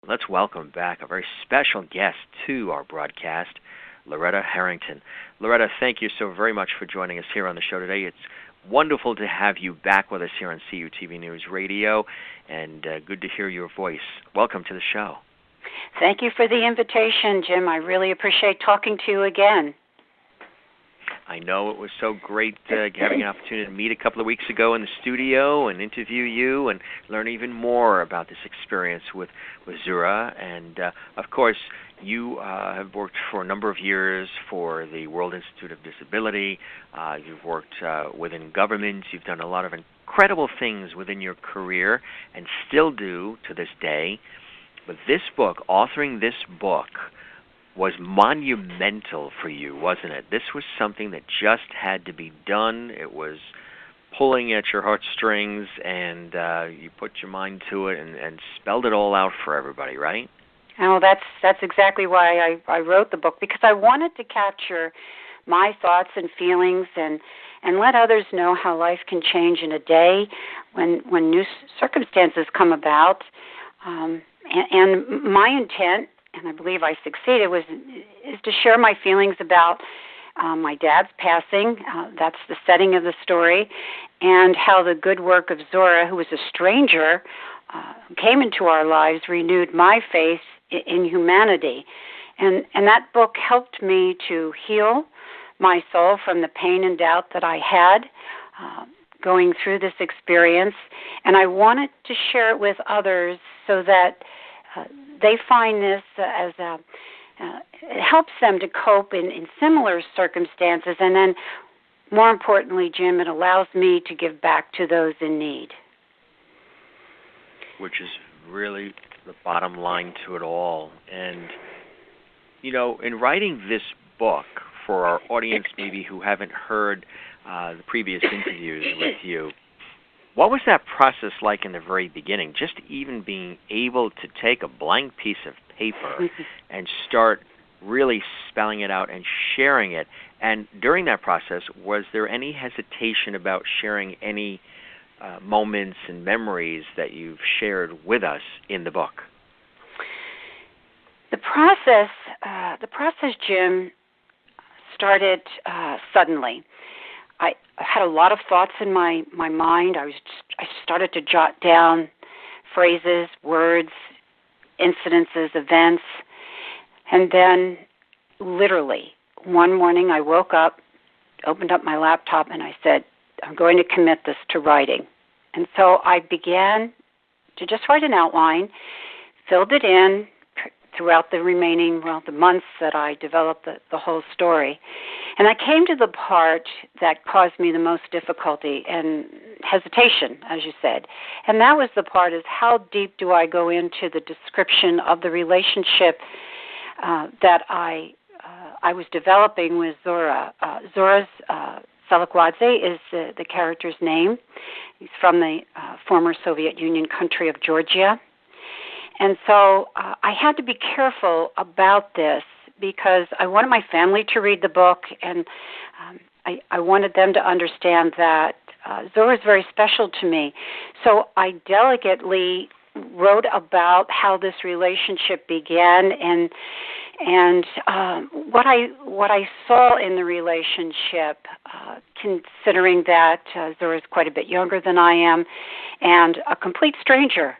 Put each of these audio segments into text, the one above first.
Let's welcome back a very special guest to our broadcast, Loretta Herrington. Loretta, thank you so very much for joining us here on the show today. It's wonderful to have you back with us here on CUTV News Radio, and good to hear your voice. Welcome to the show. Thank you for the invitation, Jim. I really appreciate talking to you again. I know it was so great having an opportunity to meet a couple of weeks ago in the studio and interview you and learn even more about this experience with Zura. And, of course, you have worked for a number of years for the World Institute of Disability. You've worked within government. You've done a lot of incredible things within your career and still do to this day. But this book, authoring this book, was monumental for you, wasn't it? This was something that just had to be done. It was pulling at your heartstrings, and you put your mind to it and spelled it all out for everybody, right? Oh, that's exactly why I wrote the book, because I wanted to capture my thoughts and feelings and let others know how life can change in a day when new circumstances come about. And my intent, and I believe I succeeded, is to share my feelings about my dad's passing. That's the setting of the story, and how the good work of Zora, who was a stranger, came into our lives, renewed my faith in humanity. And that book helped me to heal my soul from the pain and doubt that I had going through this experience. And I wanted to share it with others so that they find this as it helps them to cope in similar circumstances, and then, more importantly, Jim, it allows me to give back to those in need. Which is really the bottom line to it all. And, you know, in writing this book, for our audience maybe who haven't heard the previous interviews with you, what was that process like in the very beginning? Just even being able to take a blank piece of paper and start really spelling it out and sharing it. And during that process, was there any hesitation about sharing any moments and memories that you've shared with us in the book? The process, Jim, started suddenly. I had a lot of thoughts in my mind. I started to jot down phrases, words, incidences, events, and then literally one morning I woke up, opened up my laptop, and I said, I'm going to commit this to writing. And so I began to just write an outline, filled it in throughout the remaining, the months that I developed the whole story. And I came to the part that caused me the most difficulty and hesitation, as you said. And that was the part is, how deep do I go into the description of the relationship that I was developing with Zora. Zora's Selekwadze is the character's name. He's from the former Soviet Union country of Georgia. And so I had to be careful about this because I wanted my family to read the book, and I wanted them to understand that Zora is very special to me. So I delicately wrote about how this relationship began and what I saw in the relationship, considering that Zora is quite a bit younger than I am and a complete stranger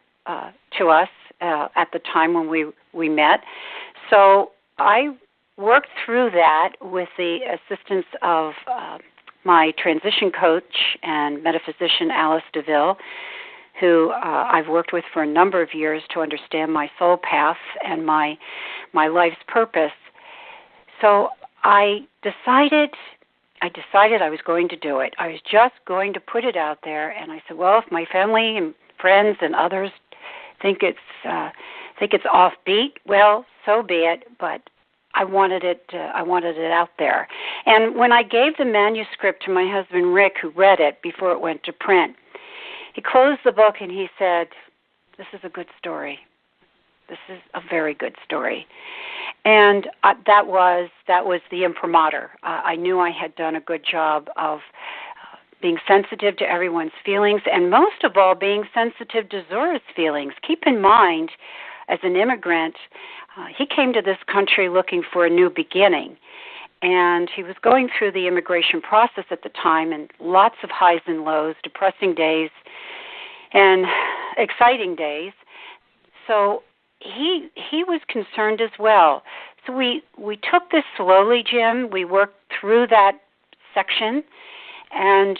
to us at the time when we met. So I worked through that with the assistance of my transition coach and metaphysician Alice DeVille, who I've worked with for a number of years to understand my soul path and my life's purpose. So I decided I was going to do it. I was just going to put it out there, and I said, well, if my family and friends and others think it's offbeat, well, so be it. But I wanted it out there. And when I gave the manuscript to my husband Rick, who read it before it went to print, he closed the book and he said, "This is a good story. This is a very good story." And that was the imprimatur. I knew I had done a good job of being sensitive to everyone's feelings, and most of all, being sensitive to Zora's feelings. Keep in mind, as an immigrant, he came to this country looking for a new beginning. And he was going through the immigration process at the time, and lots of highs and lows, depressing days and exciting days. So he was concerned as well. So we took this slowly, Jim. We worked through that section and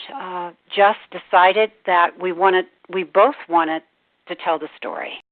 just decided that we both wanted to tell the story.